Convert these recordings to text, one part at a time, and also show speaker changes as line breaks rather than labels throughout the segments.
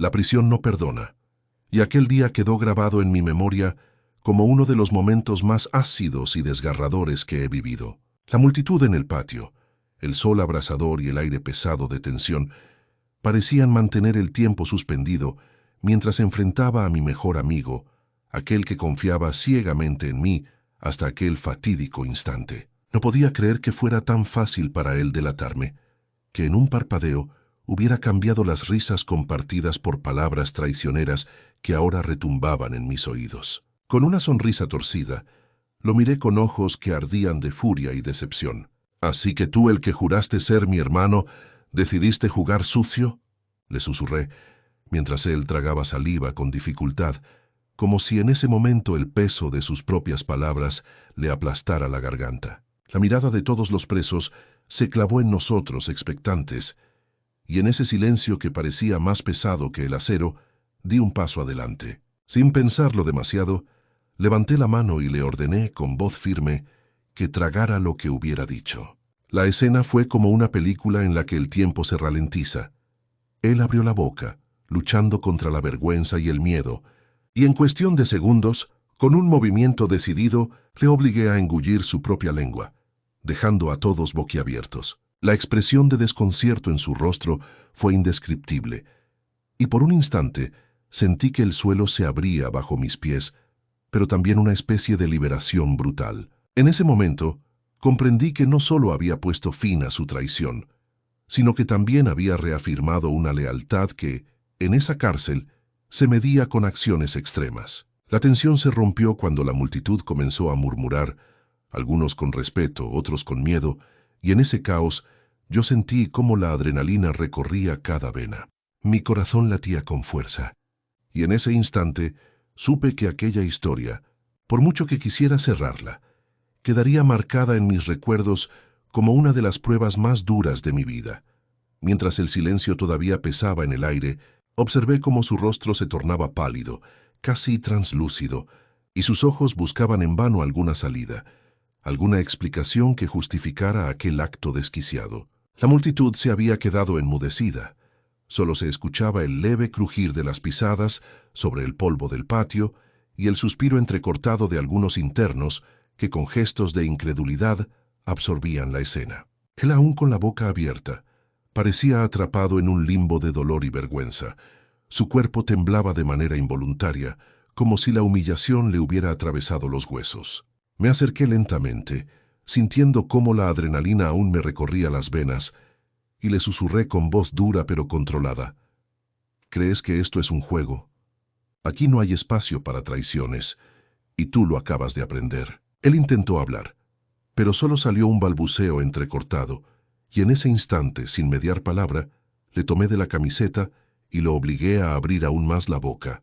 La prisión no perdona, y aquel día quedó grabado en mi memoria como uno de los momentos más ácidos y desgarradores que he vivido. La multitud en el patio, el sol abrasador y el aire pesado de tensión parecían mantener el tiempo suspendido mientras enfrentaba a mi mejor amigo, aquel que confiaba ciegamente en mí hasta aquel fatídico instante. No podía creer que fuera tan fácil para él delatarme, que en un parpadeo hubiera cambiado las risas compartidas por palabras traicioneras que ahora retumbaban en mis oídos. Con una sonrisa torcida, lo miré con ojos que ardían de furia y decepción. «¿Así que tú, el que juraste ser mi hermano, decidiste jugar sucio?», le susurré, mientras él tragaba saliva con dificultad, como si en ese momento el peso de sus propias palabras le aplastara la garganta. La mirada de todos los presos se clavó en nosotros expectantes, y en ese silencio que parecía más pesado que el acero, di un paso adelante. Sin pensarlo demasiado, levanté la mano y le ordené con voz firme que tragara lo que hubiera dicho. La escena fue como una película en la que el tiempo se ralentiza. Él abrió la boca, luchando contra la vergüenza y el miedo, y en cuestión de segundos, con un movimiento decidido, le obligué a engullir su propia lengua, dejando a todos boquiabiertos. La expresión de desconcierto en su rostro fue indescriptible, y por un instante sentí que el suelo se abría bajo mis pies, pero también una especie de liberación brutal. En ese momento, comprendí que no solo había puesto fin a su traición, sino que también había reafirmado una lealtad que, en esa cárcel, se medía con acciones extremas. La tensión se rompió cuando la multitud comenzó a murmurar, algunos con respeto, otros con miedo, y en ese caos yo sentí cómo la adrenalina recorría cada vena. Mi corazón latía con fuerza, y en ese instante supe que aquella historia, por mucho que quisiera cerrarla, quedaría marcada en mis recuerdos como una de las pruebas más duras de mi vida. Mientras el silencio todavía pesaba en el aire, observé cómo su rostro se tornaba pálido, casi translúcido, y sus ojos buscaban en vano alguna salida, alguna explicación que justificara aquel acto desquiciado. La multitud se había quedado enmudecida. Solo se escuchaba el leve crujir de las pisadas sobre el polvo del patio y el suspiro entrecortado de algunos internos que con gestos de incredulidad absorbían la escena. Él, aún con la boca abierta, parecía atrapado en un limbo de dolor y vergüenza. Su cuerpo temblaba de manera involuntaria, como si la humillación le hubiera atravesado los huesos. Me acerqué lentamente, sintiendo cómo la adrenalina aún me recorría las venas, y le susurré con voz dura pero controlada: «¿Crees que esto es un juego? Aquí no hay espacio para traiciones, y tú lo acabas de aprender». Él intentó hablar, pero solo salió un balbuceo entrecortado, y en ese instante, sin mediar palabra, le tomé de la camiseta y lo obligué a abrir aún más la boca,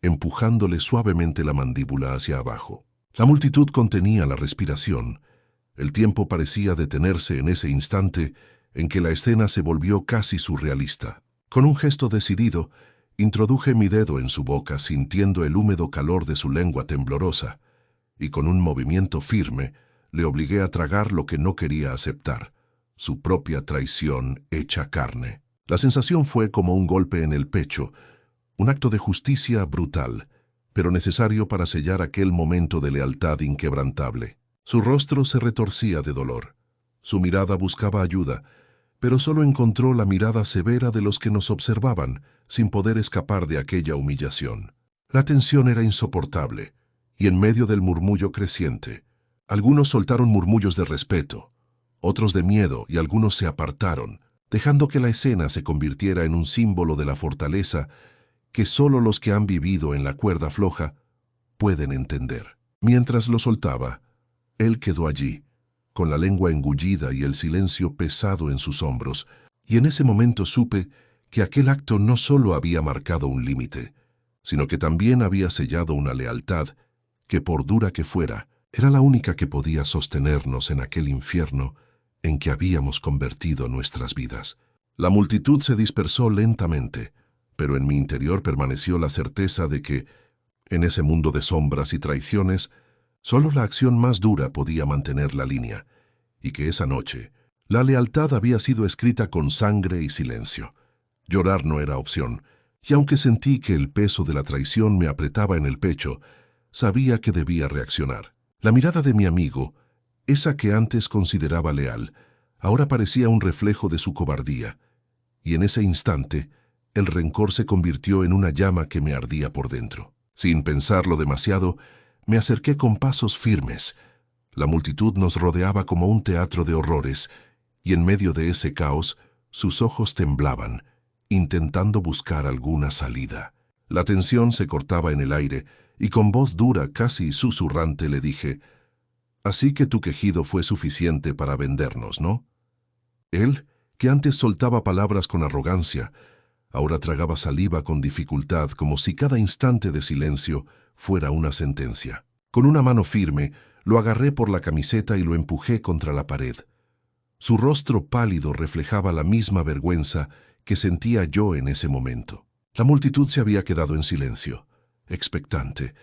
empujándole suavemente la mandíbula hacia abajo. La multitud contenía la respiración. El tiempo parecía detenerse en ese instante en que la escena se volvió casi surrealista. Con un gesto decidido, introduje mi dedo en su boca, sintiendo el húmedo calor de su lengua temblorosa, y con un movimiento firme le obligué a tragar lo que no quería aceptar: su propia traición hecha carne. La sensación fue como un golpe en el pecho, un acto de justicia brutal, pero necesario para sellar aquel momento de lealtad inquebrantable. Su rostro se retorcía de dolor. Su mirada buscaba ayuda, pero solo encontró la mirada severa de los que nos observaban, sin poder escapar de aquella humillación. La tensión era insoportable, y en medio del murmullo creciente, algunos soltaron murmullos de respeto, otros de miedo, y algunos se apartaron, dejando que la escena se convirtiera en un símbolo de la fortaleza que solo los que han vivido en la cuerda floja pueden entender. Mientras lo soltaba, él quedó allí, con la lengua engullida y el silencio pesado en sus hombros, y en ese momento supe que aquel acto no solo había marcado un límite, sino que también había sellado una lealtad que, por dura que fuera, era la única que podía sostenernos en aquel infierno en que habíamos convertido nuestras vidas. La multitud se dispersó lentamente, pero en mi interior permaneció la certeza de que, en ese mundo de sombras y traiciones, solo la acción más dura podía mantener la línea, y que esa noche la lealtad había sido escrita con sangre y silencio. Llorar no era opción, Y aunque sentí que el peso de la traición me apretaba en el pecho, sabía que debía reaccionar. La mirada de mi amigo, esa que antes consideraba leal, ahora parecía un reflejo de su cobardía, y en ese instante, el rencor se convirtió en una llama que me ardía por dentro. Sin pensarlo demasiado, me acerqué con pasos firmes. La multitud nos rodeaba como un teatro de horrores, y en medio de ese caos, sus ojos temblaban, intentando buscar alguna salida. La tensión se cortaba en el aire, y con voz dura, casi susurrante, le dije: «Así que tu quejido fue suficiente para vendernos, ¿no?». Él, que antes soltaba palabras con arrogancia, ahora tragaba saliva con dificultad, como si cada instante de silencio fuera una sentencia. Con una mano firme, lo agarré por la camiseta y lo empujé contra la pared. Su rostro pálido reflejaba la misma vergüenza que sentía yo en ese momento. La multitud se había quedado en silencio, expectante,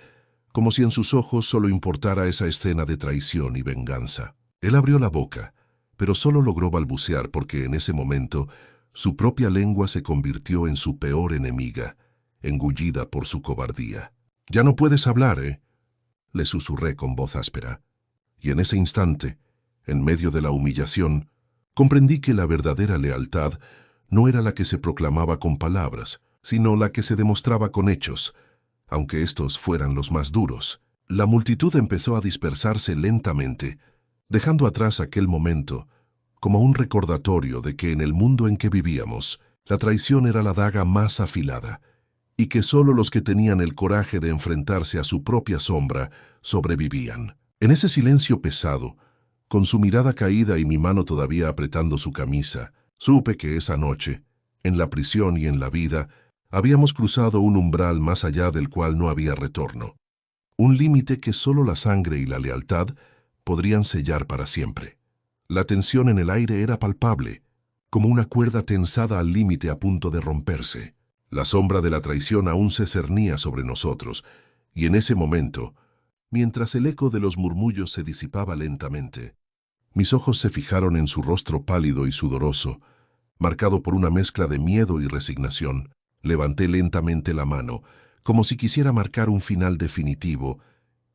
como si en sus ojos solo importara esa escena de traición y venganza. Él abrió la boca, pero solo logró balbucear porque en ese momento su propia lengua se convirtió en su peor enemiga, engullida por su cobardía. «Ya no puedes hablar, ¿eh?», le susurré con voz áspera. Y en ese instante, en medio de la humillación, comprendí que la verdadera lealtad no era la que se proclamaba con palabras, sino la que se demostraba con hechos, aunque estos fueran los más duros. La multitud empezó a dispersarse lentamente, dejando atrás aquel momento, como un recordatorio de que en el mundo en que vivíamos, la traición era la daga más afilada, y que solo los que tenían el coraje de enfrentarse a su propia sombra sobrevivían. En ese silencio pesado, con su mirada caída y mi mano todavía apretando su camisa, supe que esa noche, en la prisión y en la vida, habíamos cruzado un umbral más allá del cual no había retorno. Un límite que solo la sangre y la lealtad podrían sellar para siempre. La tensión en el aire era palpable, como una cuerda tensada al límite a punto de romperse. La sombra de la traición aún se cernía sobre nosotros, y en ese momento, mientras el eco de los murmullos se disipaba lentamente, mis ojos se fijaron en su rostro pálido y sudoroso, marcado por una mezcla de miedo y resignación. Levanté lentamente la mano, como si quisiera marcar un final definitivo,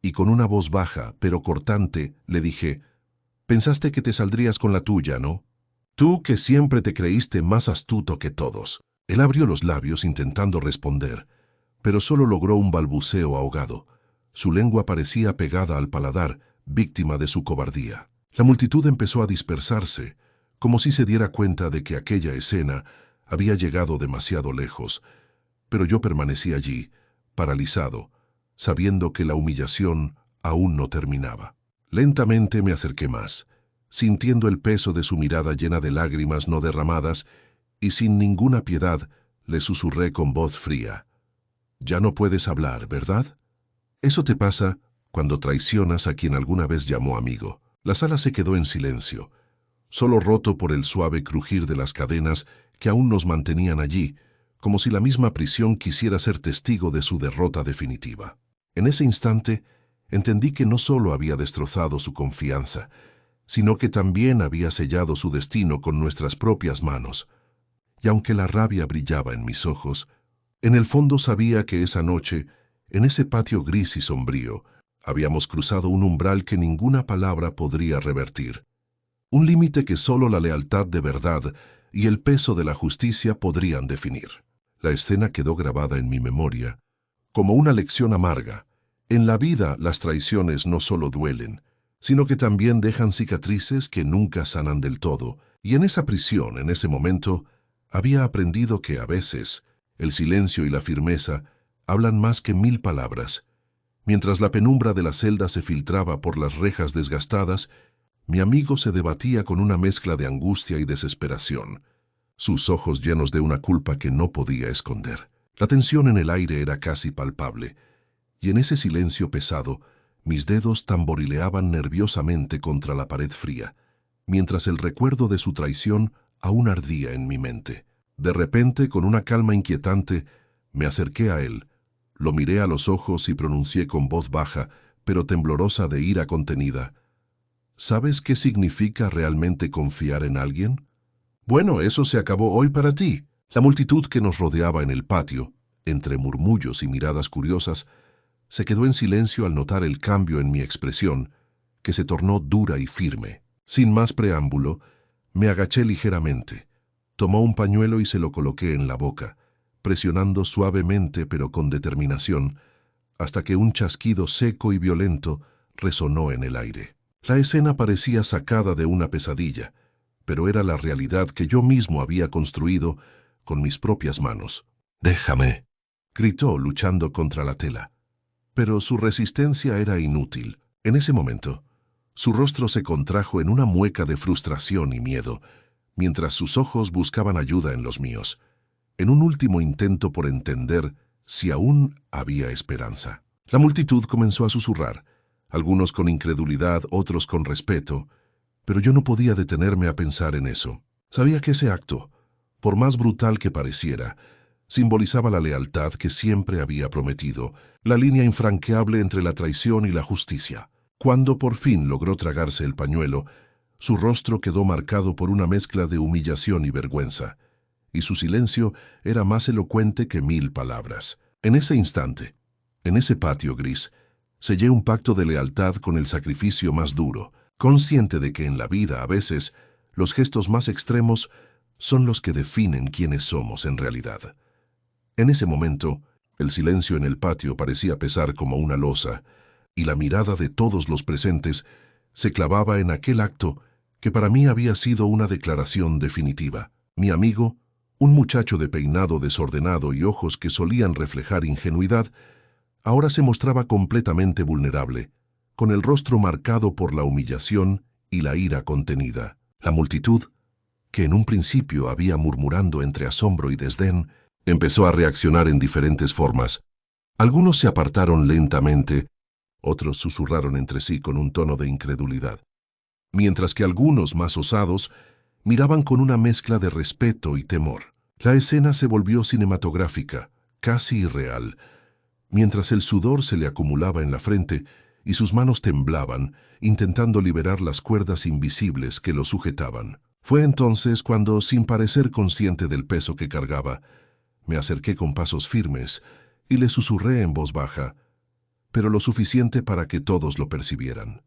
y con una voz baja, pero cortante, le dije: «Pensaste que te saldrías con la tuya, ¿no? Tú que siempre te creíste más astuto que todos». Él abrió los labios intentando responder, pero solo logró un balbuceo ahogado. Su lengua parecía pegada al paladar, víctima de su cobardía. La multitud empezó a dispersarse, como si se diera cuenta de que aquella escena había llegado demasiado lejos, pero yo permanecí allí, paralizado, sabiendo que la humillación aún no terminaba. Lentamente me acerqué más, sintiendo el peso de su mirada llena de lágrimas no derramadas, y sin ninguna piedad le susurré con voz fría: «Ya no puedes hablar, ¿verdad? Eso te pasa cuando traicionas a quien alguna vez llamó amigo». La sala se quedó en silencio, solo roto por el suave crujir de las cadenas que aún nos mantenían allí, como si la misma prisión quisiera ser testigo de su derrota definitiva. En ese instante, entendí que no solo había destrozado su confianza, sino que también había sellado su destino con nuestras propias manos. Y aunque la rabia brillaba en mis ojos, en el fondo sabía que esa noche, en ese patio gris y sombrío, habíamos cruzado un umbral que ninguna palabra podría revertir. Un límite que solo la lealtad de verdad y el peso de la justicia podrían definir. La escena quedó grabada en mi memoria, como una lección amarga. En la vida las traiciones no solo duelen, sino que también dejan cicatrices que nunca sanan del todo, y en esa prisión, en ese momento, había aprendido que a veces el silencio y la firmeza hablan más que 1000 palabras. Mientras la penumbra de la celda se filtraba por las rejas desgastadas, mi amigo se debatía con una mezcla de angustia y desesperación, sus ojos llenos de una culpa que no podía esconder. La tensión en el aire era casi palpable, y en ese silencio pesado, mis dedos tamborileaban nerviosamente contra la pared fría, mientras el recuerdo de su traición aún ardía en mi mente. De repente, con una calma inquietante, me acerqué a él, lo miré a los ojos y pronuncié con voz baja, pero temblorosa de ira contenida: «¿Sabes qué significa realmente confiar en alguien? Bueno, eso se acabó hoy para ti». La multitud que nos rodeaba en el patio entre murmullos y miradas curiosas, se quedó en silencio al notar el cambio en mi expresión, que se tornó dura y firme. Sin más preámbulo, me agaché ligeramente. Tomó un pañuelo y se lo coloqué en la boca, presionando suavemente pero con determinación, hasta que un chasquido seco y violento resonó en el aire. La escena parecía sacada de una pesadilla, pero era la realidad que yo mismo había construido con mis propias manos. «Déjame», gritó luchando contra la tela. Pero su resistencia era inútil. En ese momento, su rostro se contrajo en una mueca de frustración y miedo, mientras sus ojos buscaban ayuda en los míos, en un último intento por entender si aún había esperanza. La multitud comenzó a susurrar, algunos con incredulidad, otros con respeto, pero yo no podía detenerme a pensar en eso. Sabía que ese acto, por más brutal que pareciera, simbolizaba la lealtad que siempre había prometido, la línea infranqueable entre la traición y la justicia. Cuando por fin logró tragarse el pañuelo, su rostro quedó marcado por una mezcla de humillación y vergüenza, y su silencio era más elocuente que 1000 palabras. En ese instante, en ese patio gris, sellé un pacto de lealtad con el sacrificio más duro, consciente de que en la vida a veces los gestos más extremos son los que definen quiénes somos en realidad. En ese momento, el silencio en el patio parecía pesar como una losa, y la mirada de todos los presentes se clavaba en aquel acto que para mí había sido una declaración definitiva. Mi amigo, un muchacho de peinado desordenado y ojos que solían reflejar ingenuidad, ahora se mostraba completamente vulnerable, con el rostro marcado por la humillación y la ira contenida. La multitud, que en un principio había murmurando entre asombro y desdén, empezó a reaccionar en diferentes formas. Algunos se apartaron lentamente, otros susurraron entre sí con un tono de incredulidad, mientras que algunos, más osados, miraban con una mezcla de respeto y temor. La escena se volvió cinematográfica, casi irreal, mientras el sudor se le acumulaba en la frente y sus manos temblaban, intentando liberar las cuerdas invisibles que lo sujetaban. Fue entonces cuando, sin parecer consciente del peso que cargaba, me acerqué con pasos firmes y le susurré en voz baja, pero lo suficiente para que todos lo percibieran.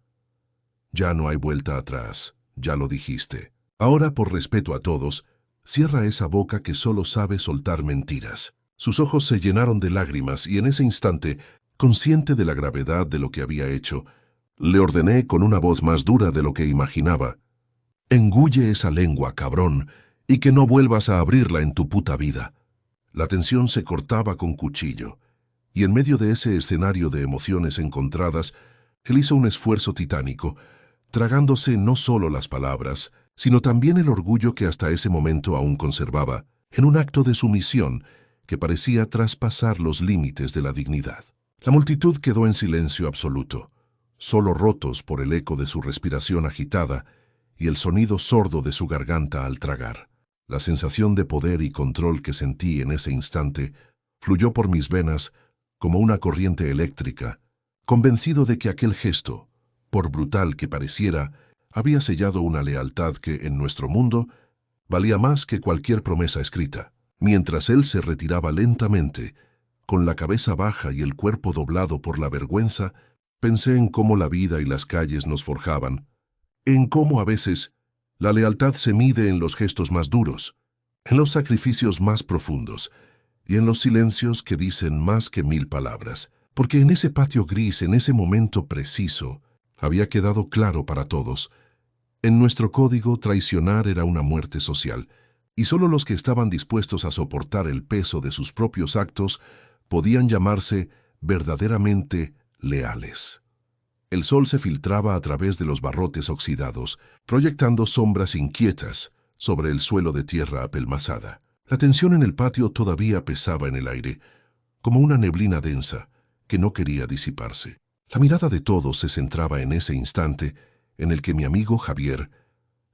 «Ya no hay vuelta atrás, ya lo dijiste. Ahora, por respeto a todos, cierra esa boca que solo sabe soltar mentiras». Sus ojos se llenaron de lágrimas y en ese instante, consciente de la gravedad de lo que había hecho, le ordené con una voz más dura de lo que imaginaba: «Engulle esa lengua, cabrón, y que no vuelvas a abrirla en tu puta vida». La tensión se cortaba con cuchillo, y en medio de ese escenario de emociones encontradas, él hizo un esfuerzo titánico, tragándose no solo las palabras, sino también el orgullo que hasta ese momento aún conservaba, en un acto de sumisión que parecía traspasar los límites de la dignidad. La multitud quedó en silencio absoluto, solo rotos por el eco de su respiración agitada y el sonido sordo de su garganta al tragar. La sensación de poder y control que sentí en ese instante fluyó por mis venas como una corriente eléctrica, convencido de que aquel gesto, por brutal que pareciera, había sellado una lealtad que, en nuestro mundo, valía más que cualquier promesa escrita. Mientras él se retiraba lentamente, con la cabeza baja y el cuerpo doblado por la vergüenza, pensé en cómo la vida y las calles nos forjaban, en cómo a veces la lealtad se mide en los gestos más duros, en los sacrificios más profundos y en los silencios que dicen más que 1000 palabras. Porque en ese patio gris, en ese momento preciso, había quedado claro para todos: en nuestro código, traicionar era una muerte social, y solo los que estaban dispuestos a soportar el peso de sus propios actos podían llamarse verdaderamente leales. El sol se filtraba a través de los barrotes oxidados, proyectando sombras inquietas sobre el suelo de tierra apelmazada. La tensión en el patio todavía pesaba en el aire, como una neblina densa que no quería disiparse. La mirada de todos se centraba en ese instante en el que mi amigo Javier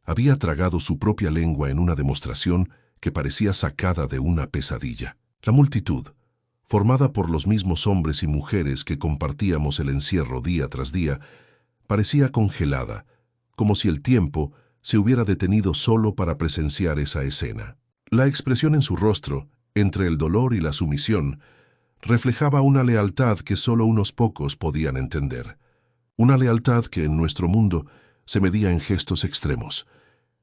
había tragado su propia lengua en una demostración que parecía sacada de una pesadilla. La multitud, formada por los mismos hombres y mujeres que compartíamos el encierro día tras día, parecía congelada, como si el tiempo se hubiera detenido solo para presenciar esa escena. La expresión en su rostro, Entre el dolor y la sumisión, reflejaba una lealtad que solo unos pocos podían entender. Una lealtad que en nuestro mundo se medía en gestos extremos,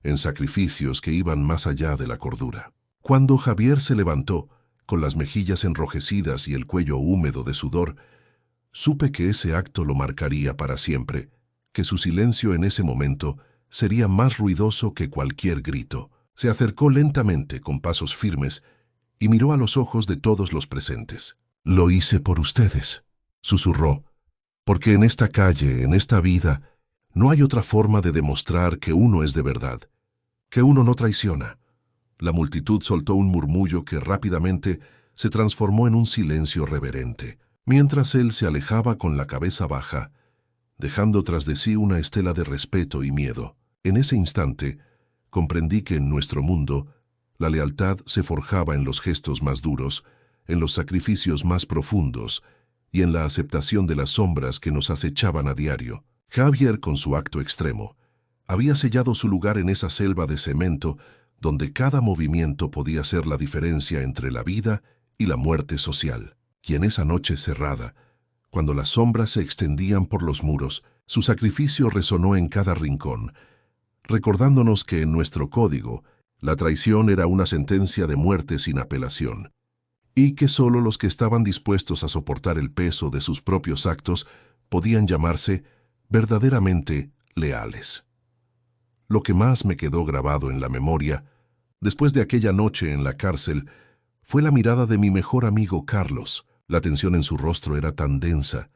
en sacrificios que iban más allá de la cordura. Cuando Javier se levantó, con las mejillas enrojecidas y el cuello húmedo de sudor, supe que ese acto lo marcaría para siempre, que su silencio en ese momento sería más ruidoso que cualquier grito. Se acercó lentamente, con pasos firmes, y miró a los ojos de todos los presentes. «Lo hice por ustedes», susurró, «porque en esta calle, en esta vida, no hay otra forma de demostrar que uno es de verdad, que uno no traiciona». La multitud soltó un murmullo que rápidamente se transformó en un silencio reverente, mientras él se alejaba con la cabeza baja, dejando tras de sí una estela de respeto y miedo. En ese instante, comprendí que en nuestro mundo, la lealtad se forjaba en los gestos más duros, en los sacrificios más profundos y en la aceptación de las sombras que nos acechaban a diario. Javier, con su acto extremo, había sellado su lugar en esa selva de cemento donde cada movimiento podía ser la diferencia entre la vida y la muerte social. Y en esa noche cerrada, cuando las sombras se extendían por los muros, su sacrificio resonó en cada rincón, recordándonos que en nuestro código, la traición era una sentencia de muerte sin apelación, y que solo los que estaban dispuestos a soportar el peso de sus propios actos podían llamarse verdaderamente leales. Lo que más me quedó grabado en la memoria, después de aquella noche en la cárcel, fue la mirada de mi mejor amigo Carlos. La tensión en su rostro era tan densa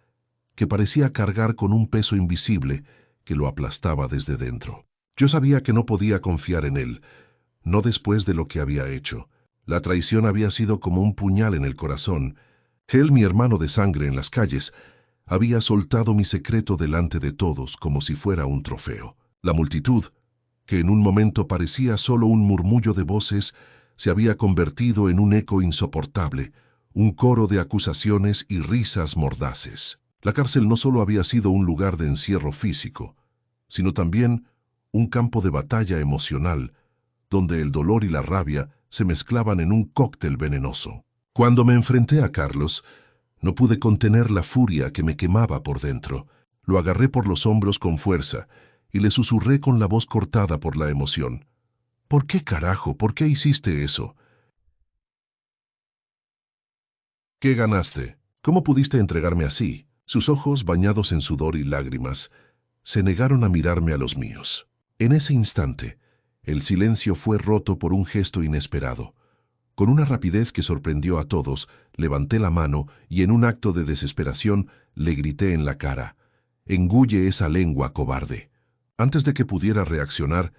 que parecía cargar con un peso invisible que lo aplastaba desde dentro. Yo sabía que no podía confiar en él, no después de lo que había hecho. La traición había sido como un puñal en el corazón. Él, mi hermano de sangre en las calles, había soltado mi secreto delante de todos como si fuera un trofeo. La multitud, que en un momento parecía solo un murmullo de voces, se había convertido en un eco insoportable, un coro de acusaciones y risas mordaces. La cárcel no solo había sido un lugar de encierro físico, sino también un campo de batalla emocional, donde el dolor y la rabia se mezclaban en un cóctel venenoso. Cuando me enfrenté a Carlos, no pude contener la furia que me quemaba por dentro. Lo agarré por los hombros con fuerza y le susurré con la voz cortada por la emoción. «¿Por qué carajo? ¿Por qué hiciste eso? ¿Qué ganaste? ¿Cómo pudiste entregarme así?» Sus ojos, bañados en sudor y lágrimas, se negaron a mirarme a los míos. En ese instante, el silencio fue roto por un gesto inesperado. Con una rapidez que sorprendió a todos, levanté la mano y en un acto de desesperación le grité en la cara: «Engulle esa lengua, cobarde». Antes de que pudiera reaccionar,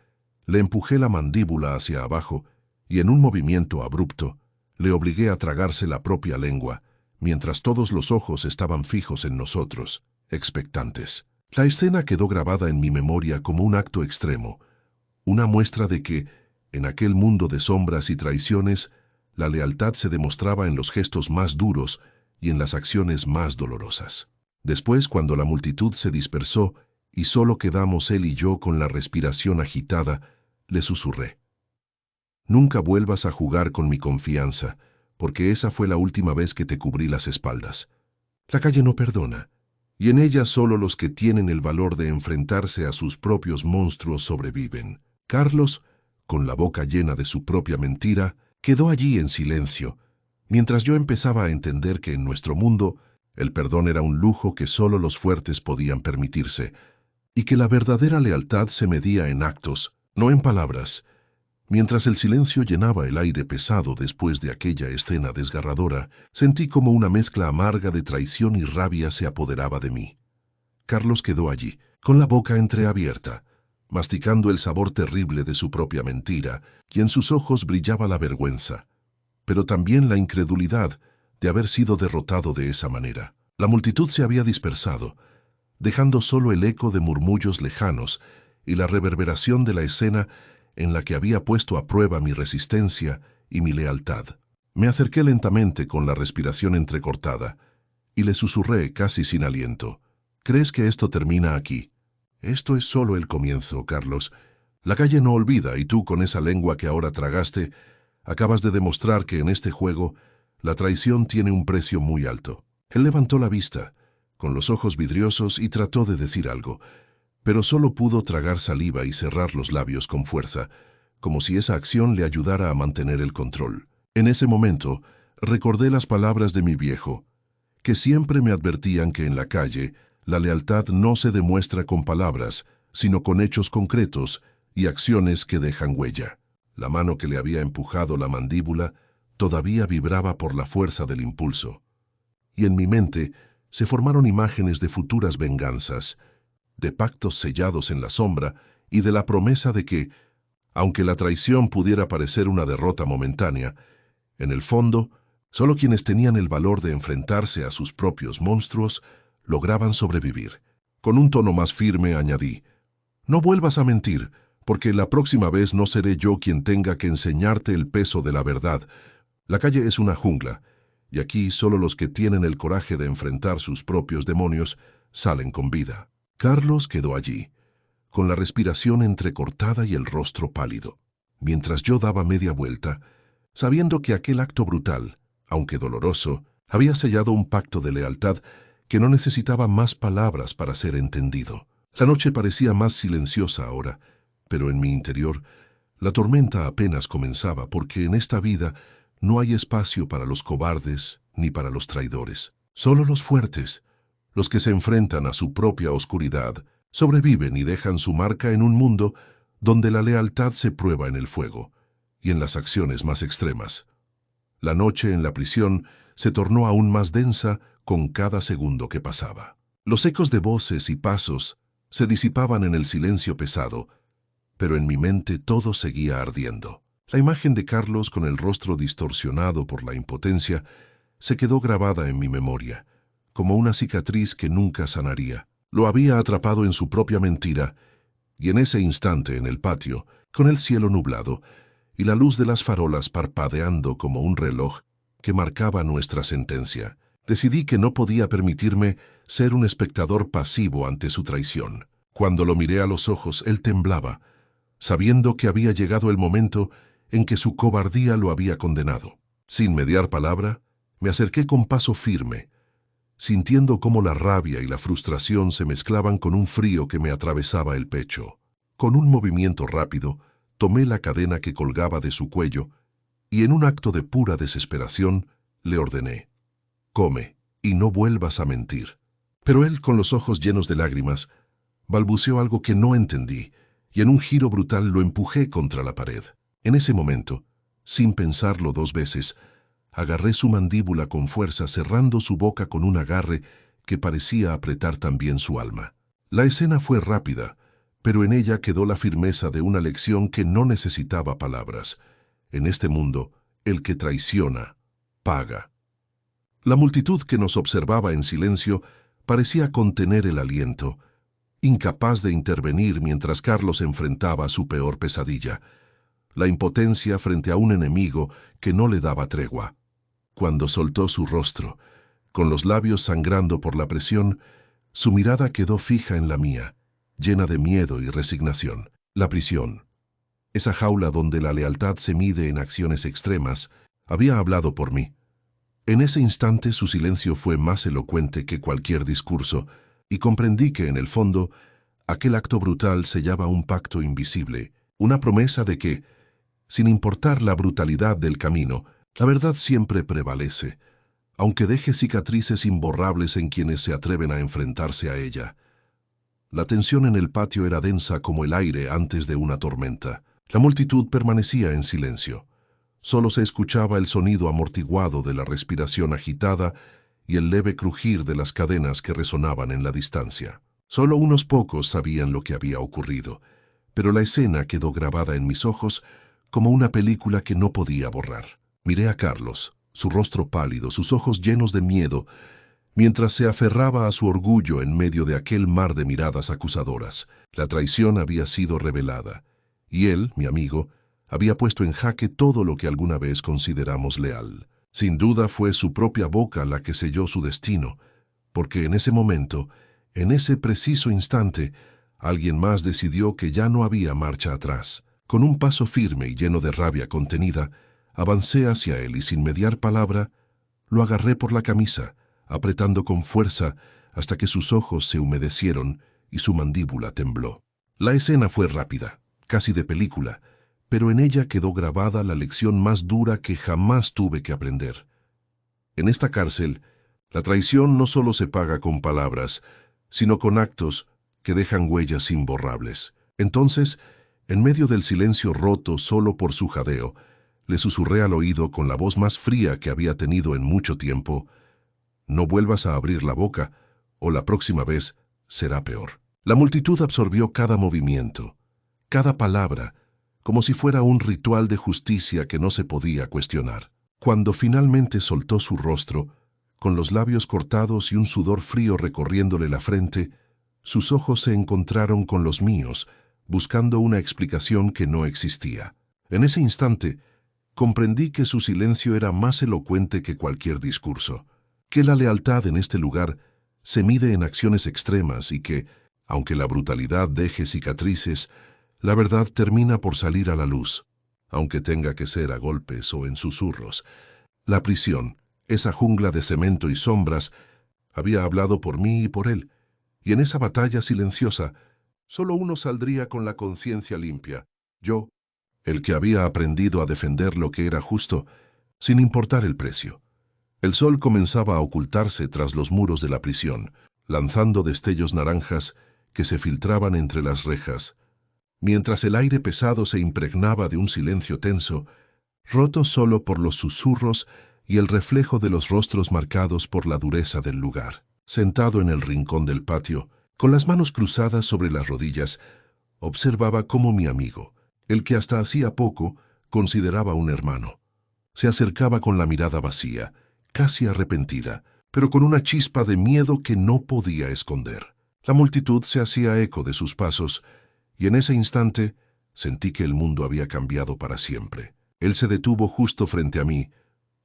le empujé la mandíbula hacia abajo y en un movimiento abrupto, le obligué a tragarse la propia lengua, mientras todos los ojos estaban fijos en nosotros, expectantes. La escena quedó grabada en mi memoria como un acto extremo, una muestra de que, en aquel mundo de sombras y traiciones, la lealtad se demostraba en los gestos más duros y en las acciones más dolorosas. Después, cuando la multitud se dispersó y solo quedamos él y yo con la respiración agitada, le susurré: «Nunca vuelvas a jugar con mi confianza, porque esa fue la última vez que te cubrí las espaldas. La calle no perdona, y en ella solo los que tienen el valor de enfrentarse a sus propios monstruos sobreviven». Carlos, con la boca llena de su propia mentira, quedó allí en silencio, mientras yo empezaba a entender que en nuestro mundo el perdón era un lujo que solo los fuertes podían permitirse, y que la verdadera lealtad se medía en actos, no en palabras. Mientras el silencio llenaba el aire pesado después de aquella escena desgarradora, sentí como una mezcla amarga de traición y rabia se apoderaba de mí. Carlos quedó allí, con la boca entreabierta, masticando el sabor terrible de su propia mentira, y en sus ojos brillaba la vergüenza, pero también la incredulidad de haber sido derrotado de esa manera. La multitud se había dispersado, dejando solo el eco de murmullos lejanos y la reverberación de la escena en la que había puesto a prueba mi resistencia y mi lealtad. Me acerqué lentamente con la respiración entrecortada y le susurré casi sin aliento: «¿Crees que esto termina aquí?» «Esto es solo el comienzo, Carlos. La calle no olvida y tú, con esa lengua que ahora tragaste, Acabas de demostrar que en este juego la traición tiene un precio muy alto. Él levantó la vista, con los ojos vidriosos, y trató de decir algo, pero solo pudo tragar saliva y cerrar los labios con fuerza, como si esa acción le ayudara a mantener el control. En ese momento, recordé las palabras de mi viejo, que siempre me advertían que en la calle la lealtad no se demuestra con palabras, sino con hechos concretos y acciones que dejan huella. La mano que le había empujado la mandíbula todavía vibraba por la fuerza del impulso, y en mi mente se formaron imágenes de futuras venganzas, de pactos sellados en la sombra y de la promesa de que, aunque la traición pudiera parecer una derrota momentánea, en el fondo, solo quienes tenían el valor de enfrentarse a sus propios monstruos lograban sobrevivir. Con un tono más firme añadí: no vuelvas a mentir, porque la próxima vez no seré yo quien tenga que enseñarte el peso de la verdad. La calle es una jungla, y aquí solo los que tienen el coraje de enfrentar sus propios demonios salen con vida. Carlos quedó allí, con la respiración entrecortada y el rostro pálido, mientras yo daba media vuelta, sabiendo que aquel acto brutal, aunque doloroso, había sellado un pacto de lealtad que no necesitaba más palabras para ser entendido. La noche parecía más silenciosa ahora, pero en mi interior, la tormenta apenas comenzaba, porque en esta vida no hay espacio para los cobardes ni para los traidores. Solo los fuertes, los que se enfrentan a su propia oscuridad, sobreviven y dejan su marca en un mundo donde la lealtad se prueba en el fuego y en las acciones más extremas. La noche en la prisión se tornó aún más densa con cada segundo que pasaba. Los ecos de voces y pasos se disipaban en el silencio pesado, pero en mi mente todo seguía ardiendo. La imagen de Carlos con el rostro distorsionado por la impotencia se quedó grabada en mi memoria, como una cicatriz que nunca sanaría. Lo había atrapado en su propia mentira, y en ese instante en el patio, con el cielo nublado y la luz de las farolas parpadeando como un reloj que marcaba nuestra sentencia, decidí que no podía permitirme ser un espectador pasivo ante su traición. Cuando lo miré a los ojos, él temblaba, sabiendo que había llegado el momento en que su cobardía lo había condenado. Sin mediar palabra, me acerqué con paso firme, sintiendo cómo la rabia y la frustración se mezclaban con un frío que me atravesaba el pecho. Con un movimiento rápido, tomé la cadena que colgaba de su cuello y en un acto de pura desesperación le ordené: come y no vuelvas a mentir. Pero él, con los ojos llenos de lágrimas, balbuceó algo que no entendí, y en un giro brutal lo empujé contra la pared. En ese momento, sin pensarlo dos veces, agarré su mandíbula con fuerza, cerrando su boca con un agarre que parecía apretar también su alma. La escena fue rápida, pero en ella quedó la firmeza de una lección que no necesitaba palabras. En este mundo, el que traiciona, paga. La multitud que nos observaba en silencio parecía contener el aliento, incapaz de intervenir mientras Carlos enfrentaba su peor pesadilla, la impotencia frente a un enemigo que no le daba tregua. Cuando soltó su rostro, con los labios sangrando por la presión, su mirada quedó fija en la mía, llena de miedo y resignación. La prisión, esa jaula donde la lealtad se mide en acciones extremas, había hablado por mí. En ese instante su silencio fue más elocuente que cualquier discurso, y comprendí que en el fondo, aquel acto brutal sellaba un pacto invisible, una promesa de que, sin importar la brutalidad del camino, la verdad siempre prevalece, aunque deje cicatrices imborrables en quienes se atreven a enfrentarse a ella. La tensión en el patio era densa como el aire antes de una tormenta. La multitud permanecía en silencio. Solo se escuchaba el sonido amortiguado de la respiración agitada y el leve crujir de las cadenas que resonaban en la distancia. Solo unos pocos sabían lo que había ocurrido, pero la escena quedó grabada en mis ojos como una película que no podía borrar. Miré a Carlos, su rostro pálido, sus ojos llenos de miedo, mientras se aferraba a su orgullo en medio de aquel mar de miradas acusadoras. La traición había sido revelada, y él, mi amigo, había puesto en jaque todo lo que alguna vez consideramos leal. Sin duda fue su propia boca la que selló su destino, porque en ese momento, en ese preciso instante, alguien más decidió que ya no había marcha atrás. Con un paso firme y lleno de rabia contenida, Avancé hacia él y sin mediar palabra, lo agarré por la camisa, apretando con fuerza hasta que sus ojos se humedecieron y su mandíbula tembló. La escena fue rápida, casi de película, pero en ella quedó grabada la lección más dura que jamás tuve que aprender. En esta cárcel, la traición no solo se paga con palabras, sino con actos que dejan huellas imborrables. Entonces, en medio del silencio roto solo por su jadeo, le susurré al oído con la voz más fría que había tenido en mucho tiempo: «No vuelvas a abrir la boca, o la próxima vez será peor». La multitud absorbió cada movimiento, cada palabra, como si fuera un ritual de justicia que no se podía cuestionar. Cuando finalmente soltó su rostro, con los labios cortados y un sudor frío recorriéndole la frente, sus ojos se encontraron con los míos, buscando una explicación que no existía. En ese instante, comprendí que su silencio era más elocuente que cualquier discurso, que la lealtad en este lugar se mide en acciones extremas y que, aunque la brutalidad deje cicatrices, la verdad termina por salir a la luz, aunque tenga que ser a golpes o en susurros. La prisión, esa jungla de cemento y sombras, había hablado por mí y por él, y en esa batalla silenciosa, solo uno saldría con la conciencia limpia: yo, el que había aprendido a defender lo que era justo, sin importar el precio. El sol comenzaba a ocultarse tras los muros de la prisión, lanzando destellos naranjas que se filtraban entre las rejas, mientras el aire pesado se impregnaba de un silencio tenso, roto solo por los susurros y el reflejo de los rostros marcados por la dureza del lugar. Sentado en el rincón del patio, con las manos cruzadas sobre las rodillas, observaba cómo mi amigo, el que hasta hacía poco consideraba un hermano, se acercaba con la mirada vacía, casi arrepentida, pero con una chispa de miedo que no podía esconder. La multitud se hacía eco de sus pasos, y en ese instante sentí que el mundo había cambiado para siempre. Él se detuvo justo frente a mí,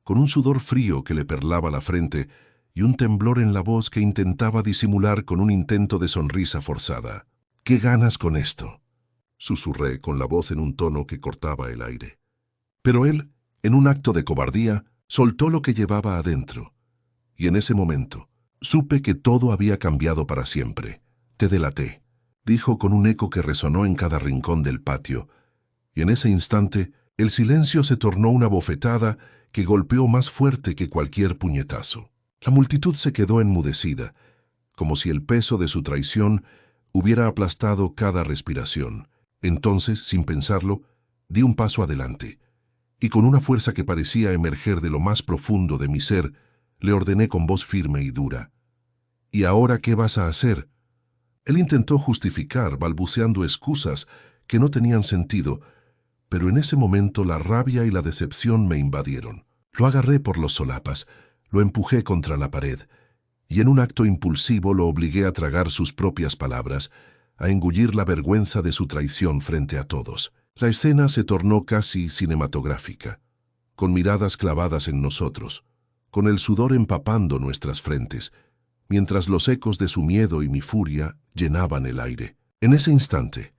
con un sudor frío que le perlaba la frente y un temblor en la voz que intentaba disimular con un intento de sonrisa forzada. «¿Qué ganas con esto?», susurré con la voz en un tono que cortaba el aire. Pero él, en un acto de cobardía, soltó lo que llevaba adentro. Y en ese momento, supe que todo había cambiado para siempre. «Te delaté», dijo con un eco que resonó en cada rincón del patio, y en ese instante el silencio se tornó una bofetada que golpeó más fuerte que cualquier puñetazo. La multitud se quedó enmudecida, como si el peso de su traición hubiera aplastado cada respiración. Entonces, sin pensarlo, di un paso adelante, y con una fuerza que parecía emerger de lo más profundo de mi ser, le ordené con voz firme y dura: «¿Y ahora qué vas a hacer?». Él intentó justificar, balbuceando excusas que no tenían sentido, pero en ese momento la rabia y la decepción me invadieron. Lo agarré por los solapas, lo empujé contra la pared, y en un acto impulsivo lo obligué a tragar sus propias palabras, a engullir la vergüenza de su traición frente a todos. La escena se tornó casi cinematográfica, con miradas clavadas en nosotros, con el sudor empapando nuestras frentes, mientras los ecos de su miedo y mi furia llenaban el aire. En ese instante,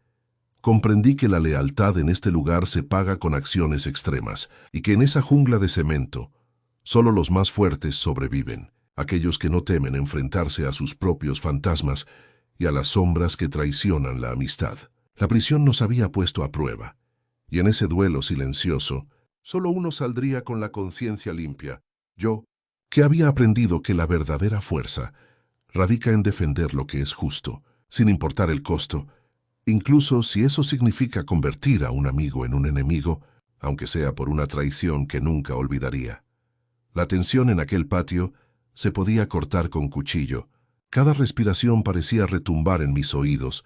comprendí que la lealtad en este lugar se paga con acciones extremas, y que en esa jungla de cemento, solo los más fuertes sobreviven, aquellos que no temen enfrentarse a sus propios fantasmas y a las sombras que traicionan la amistad. La prisión nos había puesto a prueba, y en ese duelo silencioso, solo uno saldría con la conciencia limpia: yo, que había aprendido que la verdadera fuerza radica en defender lo que es justo, sin importar el costo, incluso si eso significa convertir a un amigo en un enemigo, aunque sea por una traición que nunca olvidaría. La tensión en aquel patio se podía cortar con cuchillo. Cada respiración parecía retumbar en mis oídos,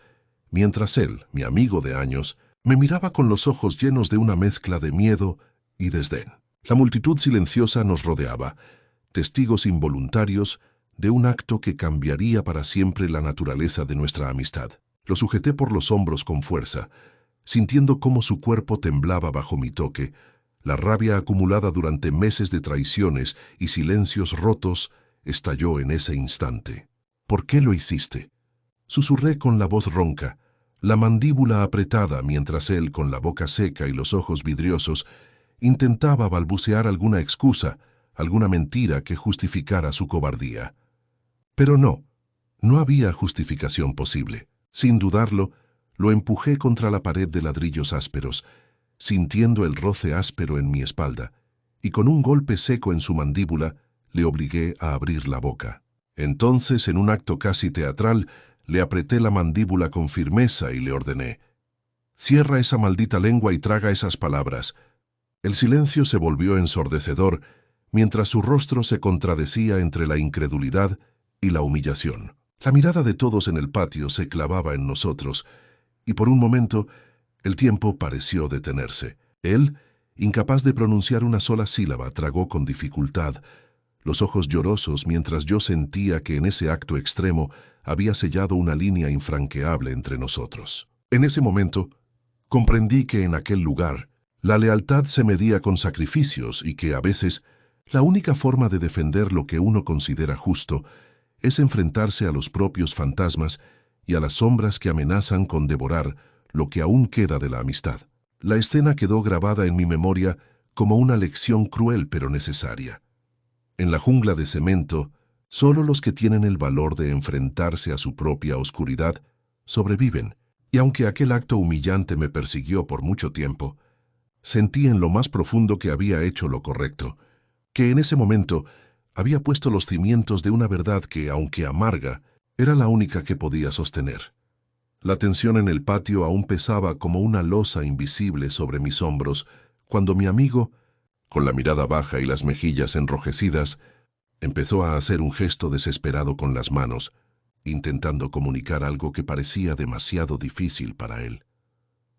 mientras él, mi amigo de años, me miraba con los ojos llenos de una mezcla de miedo y desdén. La multitud silenciosa nos rodeaba, testigos involuntarios de un acto que cambiaría para siempre la naturaleza de nuestra amistad. Lo sujeté por los hombros con fuerza, sintiendo cómo su cuerpo temblaba bajo mi toque. La rabia acumulada durante meses de traiciones y silencios rotos estalló en ese instante. «¿Por qué lo hiciste?», susurré con la voz ronca, la mandíbula apretada, mientras él, con la boca seca y los ojos vidriosos, intentaba balbucear alguna excusa, alguna mentira que justificara su cobardía. Pero no había justificación posible. Sin dudarlo, lo empujé contra la pared de ladrillos ásperos, sintiendo el roce áspero en mi espalda, y con un golpe seco en su mandíbula, le obligué a abrir la boca. Entonces, en un acto casi teatral, le apreté la mandíbula con firmeza y le ordené: «Cierra esa maldita lengua y traga esas palabras». El silencio se volvió ensordecedor, mientras su rostro se contradecía entre la incredulidad y la humillación. La mirada de todos en el patio se clavaba en nosotros, y por un momento el tiempo pareció detenerse. Él, incapaz de pronunciar una sola sílaba, tragó con dificultad, los ojos llorosos, mientras yo sentía que en ese acto extremo había sellado una línea infranqueable entre nosotros. En ese momento, comprendí que en aquel lugar la lealtad se medía con sacrificios y que, a veces, la única forma de defender lo que uno considera justo es enfrentarse a los propios fantasmas y a las sombras que amenazan con devorar lo que aún queda de la amistad. La escena quedó grabada en mi memoria como una lección cruel pero necesaria. En la jungla de cemento, solo los que tienen el valor de enfrentarse a su propia oscuridad sobreviven, y aunque aquel acto humillante me persiguió por mucho tiempo, sentí en lo más profundo que había hecho lo correcto, que en ese momento había puesto los cimientos de una verdad que, aunque amarga, era la única que podía sostener. La tensión en el patio aún pesaba como una losa invisible sobre mis hombros, cuando mi amigo, con la mirada baja y las mejillas enrojecidas, empezó a hacer un gesto desesperado con las manos, intentando comunicar algo que parecía demasiado difícil para él.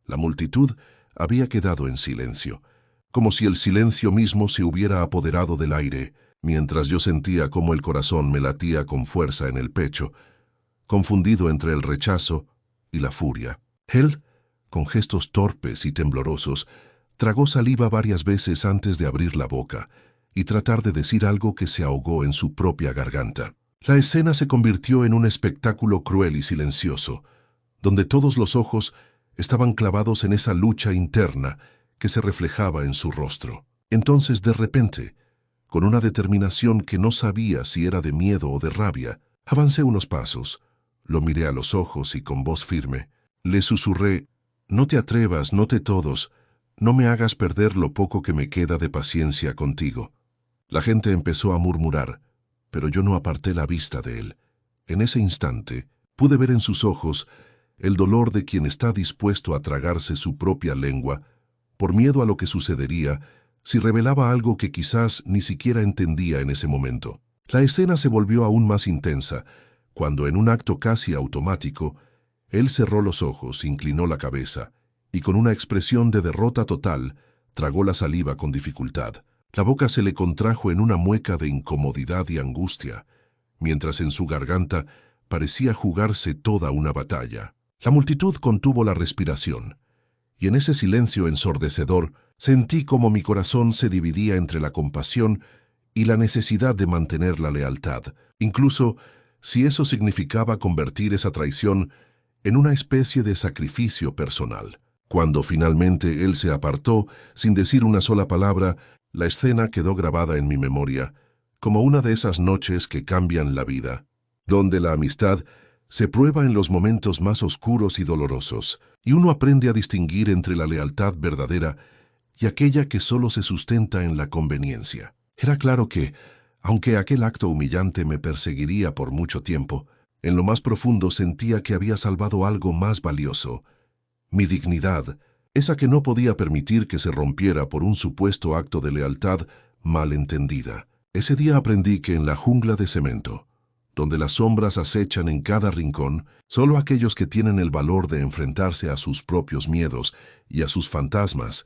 La multitud había quedado en silencio, como si el silencio mismo se hubiera apoderado del aire, mientras yo sentía cómo el corazón me latía con fuerza en el pecho, confundido entre el rechazo y la furia. Él, con gestos torpes y temblorosos, tragó saliva varias veces antes de abrir la boca y tratar de decir algo que se ahogó en su propia garganta. La escena se convirtió en un espectáculo cruel y silencioso, donde todos los ojos estaban clavados en esa lucha interna que se reflejaba en su rostro. Entonces, de repente, con una determinación que no sabía si era de miedo o de rabia, avancé unos pasos, lo miré a los ojos y con voz firme le susurré: «No te atrevas, no te todos, no me hagas perder lo poco que me queda de paciencia contigo». La gente empezó a murmurar, pero yo no aparté la vista de él. En ese instante, pude ver en sus ojos el dolor de quien está dispuesto a tragarse su propia lengua por miedo a lo que sucedería si revelaba algo que quizás ni siquiera entendía en ese momento. La escena se volvió aún más intensa, cuando en un acto casi automático, él cerró los ojos, inclinó la cabeza y con una expresión de derrota total, tragó la saliva con dificultad. La boca se le contrajo en una mueca de incomodidad y angustia, mientras en su garganta parecía jugarse toda una batalla. La multitud contuvo la respiración, y en ese silencio ensordecedor sentí como mi corazón se dividía entre la compasión y la necesidad de mantener la lealtad, incluso si eso significaba convertir esa traición en una especie de sacrificio personal. Cuando finalmente él se apartó, sin decir una sola palabra, la escena quedó grabada en mi memoria, como una de esas noches que cambian la vida, donde la amistad se prueba en los momentos más oscuros y dolorosos, y uno aprende a distinguir entre la lealtad verdadera y aquella que solo se sustenta en la conveniencia. Era claro que, aunque aquel acto humillante me perseguiría por mucho tiempo, en lo más profundo sentía que había salvado algo más valioso: mi dignidad, esa que no podía permitir que se rompiera por un supuesto acto de lealtad mal entendida. Ese día aprendí que en la jungla de cemento, donde las sombras acechan en cada rincón, solo aquellos que tienen el valor de enfrentarse a sus propios miedos y a sus fantasmas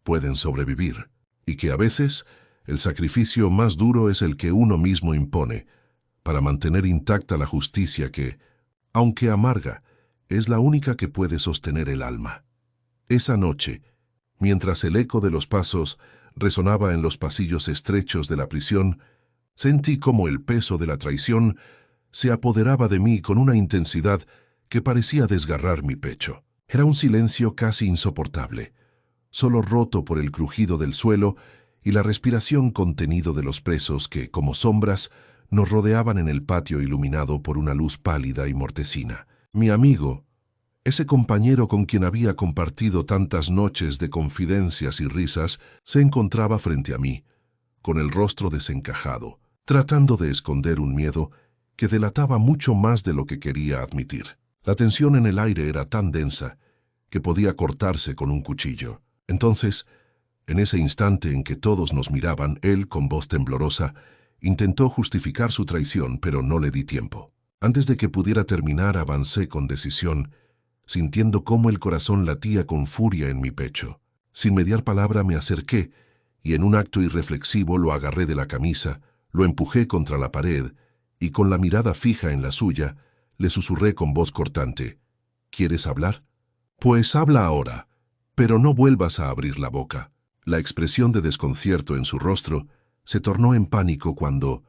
pueden sobrevivir, y que a veces el sacrificio más duro es el que uno mismo impone para mantener intacta la justicia que, aunque amarga, es la única que puede sostener el alma. Esa noche, mientras el eco de los pasos resonaba en los pasillos estrechos de la prisión, sentí como el peso de la traición se apoderaba de mí con una intensidad que parecía desgarrar mi pecho. Era un silencio casi insoportable, solo roto por el crujido del suelo y la respiración contenido de los presos que, como sombras, nos rodeaban en el patio iluminado por una luz pálida y mortecina. Mi amigo, ese compañero con quien había compartido tantas noches de confidencias y risas, se encontraba frente a mí, con el rostro desencajado, tratando de esconder un miedo que delataba mucho más de lo que quería admitir. La tensión en el aire era tan densa que podía cortarse con un cuchillo. Entonces, en ese instante en que todos nos miraban, él, con voz temblorosa, intentó justificar su traición, pero no le di tiempo. Antes de que pudiera terminar, avancé con decisión, sintiendo cómo el corazón latía con furia en mi pecho. Sin mediar palabra me acerqué, y en un acto irreflexivo lo agarré de la camisa, lo empujé contra la pared, y con la mirada fija en la suya, le susurré con voz cortante: ¿Quieres hablar? Pues habla ahora, pero no vuelvas a abrir la boca. La expresión de desconcierto en su rostro se tornó en pánico cuando,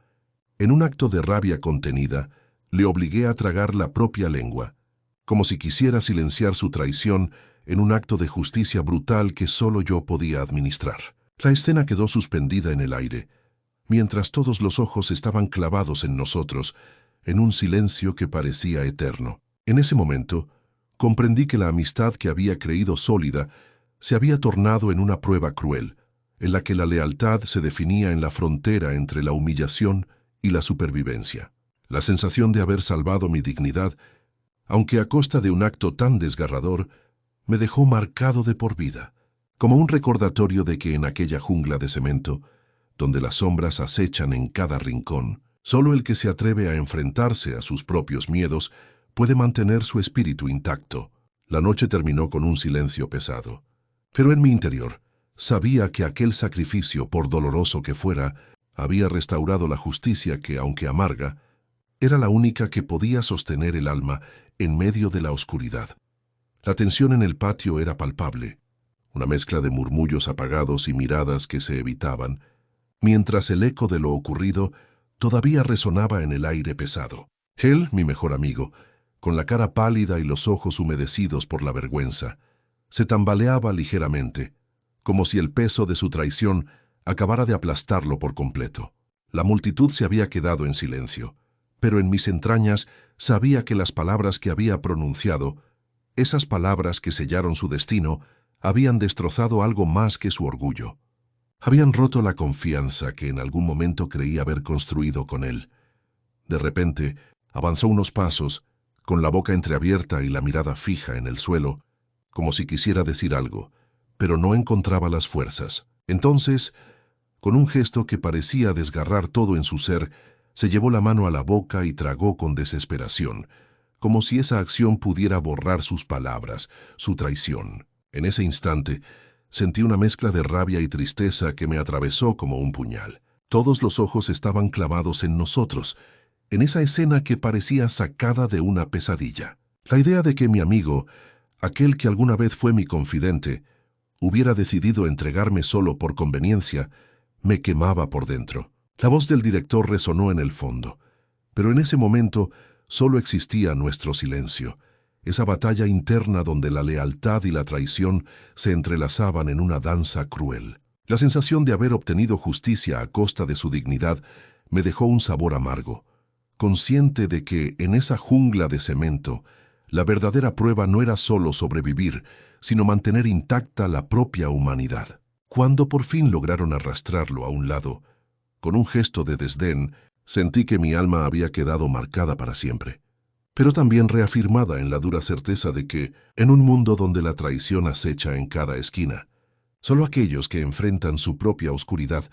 en un acto de rabia contenida, le obligué a tragar la propia lengua, como si quisiera silenciar su traición en un acto de justicia brutal que solo yo podía administrar. La escena quedó suspendida en el aire, mientras todos los ojos estaban clavados en nosotros, en un silencio que parecía eterno. En ese momento, comprendí que la amistad que había creído sólida se había tornado en una prueba cruel, en la que la lealtad se definía en la frontera entre la humillación y la supervivencia. La sensación de haber salvado mi dignidad, aunque a costa de un acto tan desgarrador, me dejó marcado de por vida, como un recordatorio de que en aquella jungla de cemento, donde las sombras acechan en cada rincón, solo el que se atreve a enfrentarse a sus propios miedos puede mantener su espíritu intacto. La noche terminó con un silencio pesado, pero en mi interior sabía que aquel sacrificio, por doloroso que fuera, había restaurado la justicia que, aunque amarga, era la única que podía sostener el alma en medio de la oscuridad. La tensión en el patio era palpable, una mezcla de murmullos apagados y miradas que se evitaban, mientras el eco de lo ocurrido todavía resonaba en el aire pesado. Él, mi mejor amigo, con la cara pálida y los ojos humedecidos por la vergüenza, se tambaleaba ligeramente, como si el peso de su traición acabara de aplastarlo por completo. La multitud se había quedado en silencio, pero en mis entrañas sabía que las palabras que había pronunciado, esas palabras que sellaron su destino, habían destrozado algo más que su orgullo. Habían roto la confianza que en algún momento creí haber construido con él. De repente, avanzó unos pasos, con la boca entreabierta y la mirada fija en el suelo, como si quisiera decir algo, pero no encontraba las fuerzas. Entonces, con un gesto que parecía desgarrar todo en su ser, se llevó la mano a la boca y tragó con desesperación, como si esa acción pudiera borrar sus palabras, su traición. En ese instante, sentí una mezcla de rabia y tristeza que me atravesó como un puñal. Todos los ojos estaban clavados en nosotros, en esa escena que parecía sacada de una pesadilla. La idea de que mi amigo, aquel que alguna vez fue mi confidente, hubiera decidido entregarme solo por conveniencia, me quemaba por dentro. La voz del director resonó en el fondo, pero en ese momento solo existía nuestro silencio, esa batalla interna donde la lealtad y la traición se entrelazaban en una danza cruel. La sensación de haber obtenido justicia a costa de su dignidad me dejó un sabor amargo, consciente de que en esa jungla de cemento, la verdadera prueba no era solo sobrevivir, sino mantener intacta la propia humanidad. Cuando por fin lograron arrastrarlo a un lado, con un gesto de desdén, sentí que mi alma había quedado marcada para siempre, pero también reafirmada en la dura certeza de que, en un mundo donde la traición acecha en cada esquina, solo aquellos que enfrentan su propia oscuridad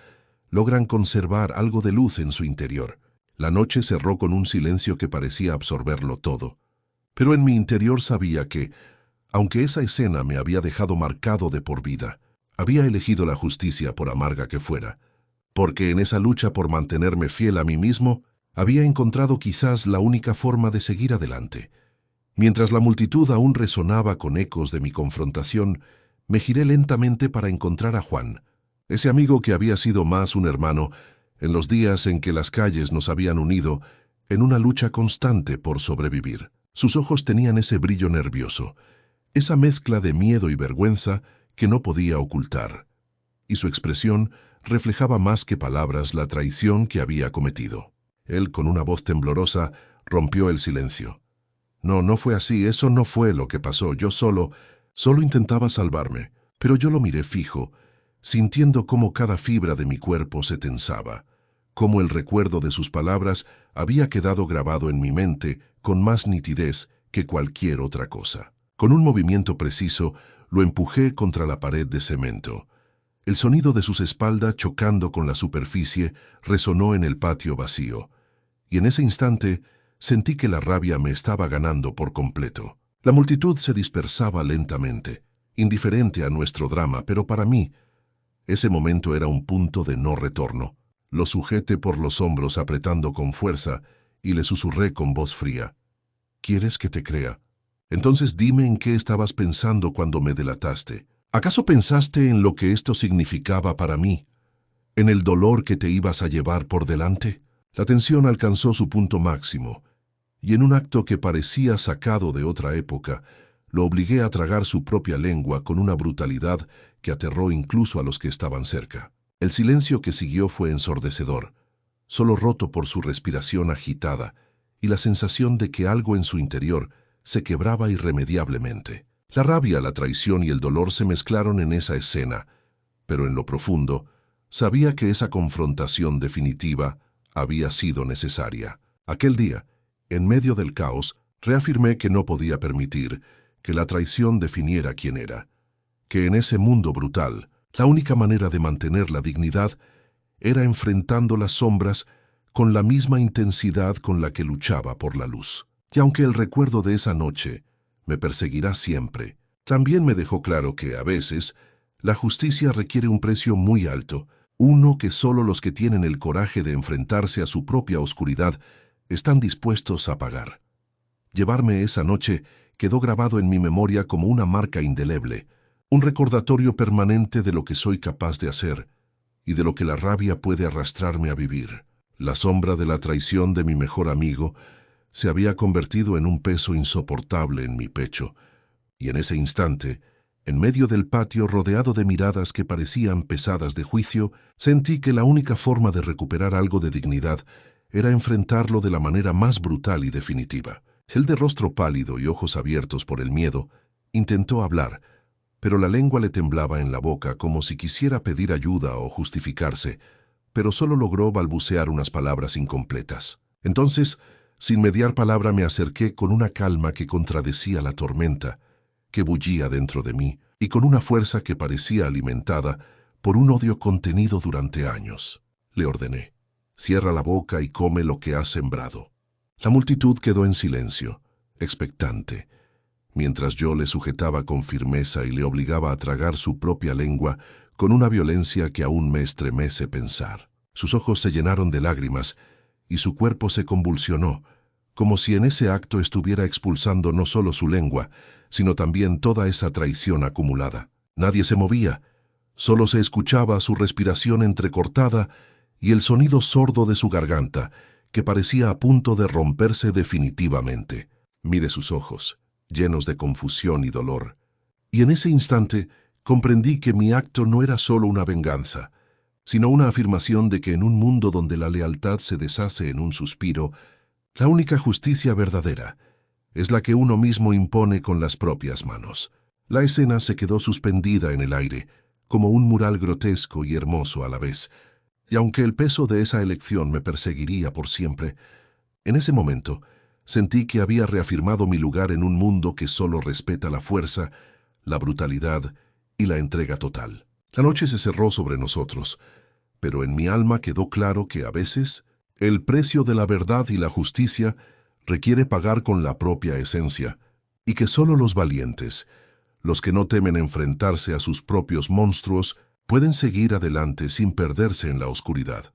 logran conservar algo de luz en su interior. La noche cerró con un silencio que parecía absorberlo todo, pero en mi interior sabía que, aunque esa escena me había dejado marcado de por vida, había elegido la justicia por amarga que fuera, porque en esa lucha por mantenerme fiel a mí mismo, había encontrado quizás la única forma de seguir adelante. Mientras la multitud aún resonaba con ecos de mi confrontación, me giré lentamente para encontrar a Juan, ese amigo que había sido más un hermano en los días en que las calles nos habían unido en una lucha constante por sobrevivir. Sus ojos tenían ese brillo nervioso, esa mezcla de miedo y vergüenza que no podía ocultar, y su expresión reflejaba más que palabras la traición que había cometido. Él, con una voz temblorosa, rompió el silencio. No, no fue así, eso no fue lo que pasó, yo solo intentaba salvarme, pero yo lo miré fijo, sintiendo cómo cada fibra de mi cuerpo se tensaba, cómo el recuerdo de sus palabras había quedado grabado en mi mente con más nitidez que cualquier otra cosa. Con un movimiento preciso, lo empujé contra la pared de cemento. El sonido de sus espaldas chocando con la superficie resonó en el patio vacío, y en ese instante sentí que la rabia me estaba ganando por completo. La multitud se dispersaba lentamente, indiferente a nuestro drama, pero para mí, ese momento era un punto de no retorno. Lo sujeté por los hombros apretando con fuerza y le susurré con voz fría. ¿Quieres que te crea? Entonces dime en qué estabas pensando cuando me delataste. ¿Acaso pensaste en lo que esto significaba para mí? ¿En el dolor que te ibas a llevar por delante? La tensión alcanzó su punto máximo, y en un acto que parecía sacado de otra época, lo obligué a tragar su propia lengua con una brutalidad que aterró incluso a los que estaban cerca. El silencio que siguió fue ensordecedor, solo roto por su respiración agitada y la sensación de que algo en su interior se quebraba irremediablemente. La rabia, la traición y el dolor se mezclaron en esa escena, pero en lo profundo, sabía que esa confrontación definitiva había sido necesaria. Aquel día, en medio del caos, reafirmé que no podía permitir que la traición definiera quién era, que en ese mundo brutal, la única manera de mantener la dignidad era enfrentando las sombras con la misma intensidad con la que luchaba por la luz. Y aunque el recuerdo de esa noche me perseguirá siempre, también me dejó claro que, a veces, la justicia requiere un precio muy alto, uno que solo los que tienen el coraje de enfrentarse a su propia oscuridad están dispuestos a pagar. Llevarme esa noche quedó grabado en mi memoria como una marca indeleble, un recordatorio permanente de lo que soy capaz de hacer y de lo que la rabia puede arrastrarme a vivir. La sombra de la traición de mi mejor amigo se había convertido en un peso insoportable en mi pecho, y en ese instante, en medio del patio rodeado de miradas que parecían pesadas de juicio, sentí que la única forma de recuperar algo de dignidad era enfrentarlo de la manera más brutal y definitiva. El de rostro pálido y ojos abiertos por el miedo, intentó hablar, pero la lengua le temblaba en la boca como si quisiera pedir ayuda o justificarse, pero solo logró balbucear unas palabras incompletas. Entonces, sin mediar palabra, me acerqué con una calma que contradecía la tormenta que bullía dentro de mí y con una fuerza que parecía alimentada por un odio contenido durante años. Le ordené: cierra la boca y come lo que has sembrado. La multitud quedó en silencio, expectante, mientras yo le sujetaba con firmeza y le obligaba a tragar su propia lengua con una violencia que aún me estremece pensar. Sus ojos se llenaron de lágrimas y su cuerpo se convulsionó, como si en ese acto estuviera expulsando no solo su lengua, sino también toda esa traición acumulada. Nadie se movía, solo se escuchaba su respiración entrecortada y el sonido sordo de su garganta, que parecía a punto de romperse definitivamente. Miré sus ojos, llenos de confusión y dolor, y en ese instante comprendí que mi acto no era solo una venganza, sino una afirmación de que en un mundo donde la lealtad se deshace en un suspiro, la única justicia verdadera es la que uno mismo impone con las propias manos. La escena se quedó suspendida en el aire, como un mural grotesco y hermoso a la vez, y aunque el peso de esa elección me perseguiría por siempre, en ese momento sentí que había reafirmado mi lugar en un mundo que solo respeta la fuerza, la brutalidad y la entrega total. La noche se cerró sobre nosotros, pero en mi alma quedó claro que a veces el precio de la verdad y la justicia requiere pagar con la propia esencia, y que solo los valientes, los que no temen enfrentarse a sus propios monstruos, pueden seguir adelante sin perderse en la oscuridad.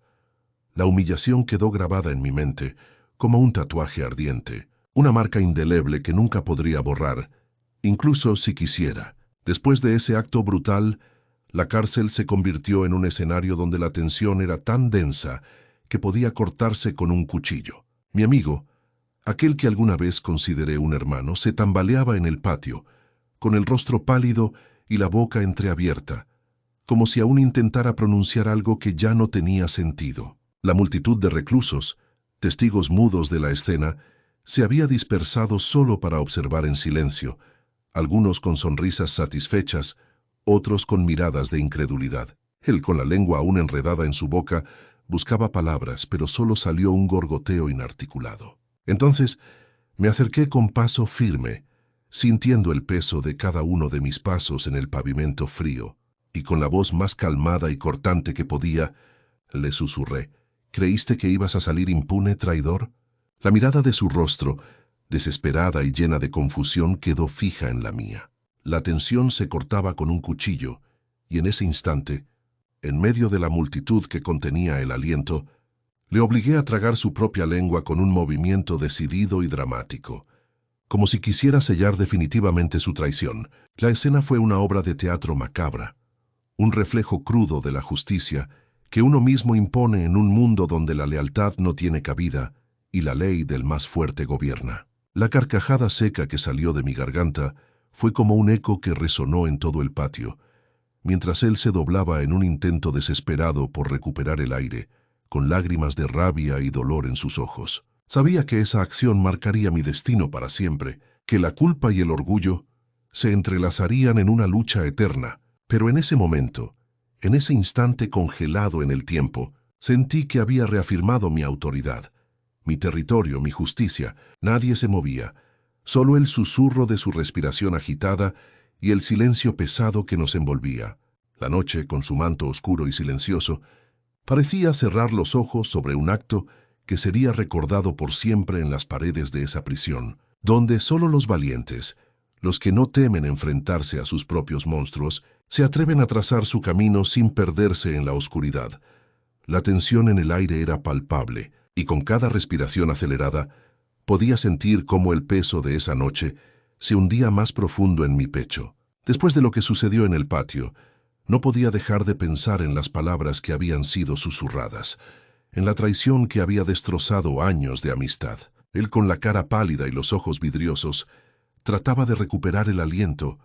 La humillación quedó grabada en mi mente como un tatuaje ardiente, una marca indeleble que nunca podría borrar, incluso si quisiera. Después de ese acto brutal, la cárcel se convirtió en un escenario donde la tensión era tan densa que podía cortarse con un cuchillo. Mi amigo, aquel que alguna vez consideré un hermano, se tambaleaba en el patio, con el rostro pálido y la boca entreabierta, como si aún intentara pronunciar algo que ya no tenía sentido. La multitud de reclusos, testigos mudos de la escena, se había dispersado solo para observar en silencio, algunos con sonrisas satisfechas, otros con miradas de incredulidad. Él, con la lengua aún enredada en su boca, buscaba palabras, pero solo salió un gorgoteo inarticulado. Entonces me acerqué con paso firme, sintiendo el peso de cada uno de mis pasos en el pavimento frío, y con la voz más calmada y cortante que podía, le susurré: ¿creíste que ibas a salir impune, traidor? La mirada de su rostro, desesperada y llena de confusión, quedó fija en la mía. La tensión se cortaba con un cuchillo, y en ese instante, en medio de la multitud que contenía el aliento, le obligué a tragar su propia lengua con un movimiento decidido y dramático, como si quisiera sellar definitivamente su traición. La escena fue una obra de teatro macabra, un reflejo crudo de la justicia que uno mismo impone en un mundo donde la lealtad no tiene cabida y la ley del más fuerte gobierna. La carcajada seca que salió de mi garganta fue como un eco que resonó en todo el patio, mientras él se doblaba en un intento desesperado por recuperar el aire, con lágrimas de rabia y dolor en sus ojos. Sabía que esa acción marcaría mi destino para siempre, que la culpa y el orgullo se entrelazarían en una lucha eterna, pero en ese momento, en ese instante congelado en el tiempo, sentí que había reafirmado mi autoridad, mi territorio, mi justicia. Nadie se movía, solo el susurro de su respiración agitada y el silencio pesado que nos envolvía. La noche, con su manto oscuro y silencioso, parecía cerrar los ojos sobre un acto que sería recordado por siempre en las paredes de esa prisión, donde solo los valientes, los que no temen enfrentarse a sus propios monstruos, se atreven a trazar su camino sin perderse en la oscuridad. La tensión en el aire era palpable, y con cada respiración acelerada, podía sentir cómo el peso de esa noche se hundía más profundo en mi pecho. Después de lo que sucedió en el patio, no podía dejar de pensar en las palabras que habían sido susurradas, en la traición que había destrozado años de amistad. Él, con la cara pálida y los ojos vidriosos, trataba de recuperar el aliento,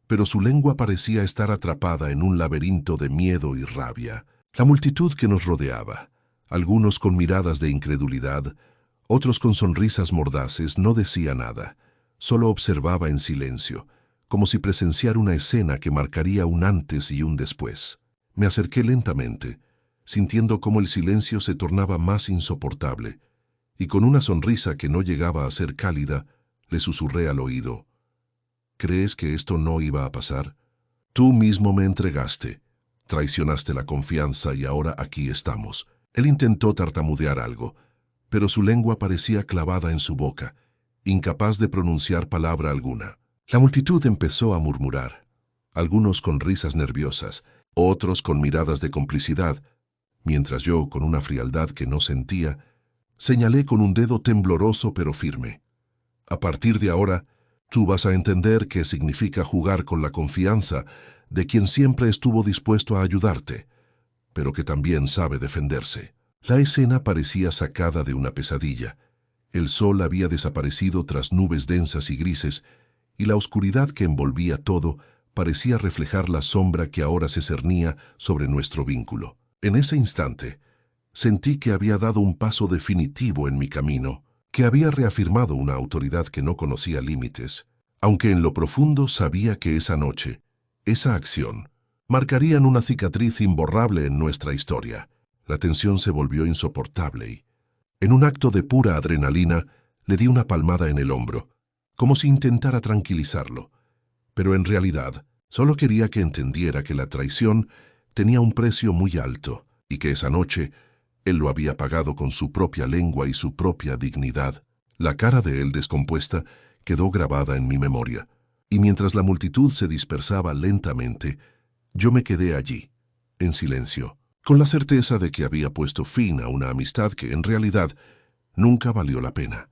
pero su lengua parecía estar atrapada en un laberinto de miedo y rabia. La multitud que nos rodeaba, algunos con miradas de incredulidad, otros con sonrisas mordaces, no decía nada, solo observaba en silencio, como si presenciara una escena que marcaría un antes y un después. Me acerqué lentamente, sintiendo cómo el silencio se tornaba más insoportable, y con una sonrisa que no llegaba a ser cálida, le susurré al oído: ¿crees que esto no iba a pasar? Tú mismo me entregaste, traicionaste la confianza y ahora aquí estamos. Él intentó tartamudear algo, pero su lengua parecía clavada en su boca, incapaz de pronunciar palabra alguna. La multitud empezó a murmurar, algunos con risas nerviosas, otros con miradas de complicidad, mientras yo, con una frialdad que no sentía, señalé con un dedo tembloroso pero firme: a partir de ahora, tú vas a entender qué significa jugar con la confianza de quien siempre estuvo dispuesto a ayudarte, pero que también sabe defenderse. La escena parecía sacada de una pesadilla. El sol había desaparecido tras nubes densas y grises, y la oscuridad que envolvía todo parecía reflejar la sombra que ahora se cernía sobre nuestro vínculo. En ese instante, sentí que había dado un paso definitivo en mi camino, que había reafirmado una autoridad que no conocía límites, aunque en lo profundo sabía que esa noche, esa acción, marcarían una cicatriz imborrable en nuestra historia. La tensión se volvió insoportable y, en un acto de pura adrenalina, le di una palmada en el hombro, como si intentara tranquilizarlo. Pero en realidad, solo quería que entendiera que la traición tenía un precio muy alto y que esa noche él lo había pagado con su propia lengua y su propia dignidad. La cara de él descompuesta quedó grabada en mi memoria, y mientras la multitud se dispersaba lentamente, yo me quedé allí, en silencio, con la certeza de que había puesto fin a una amistad que en realidad nunca valió la pena.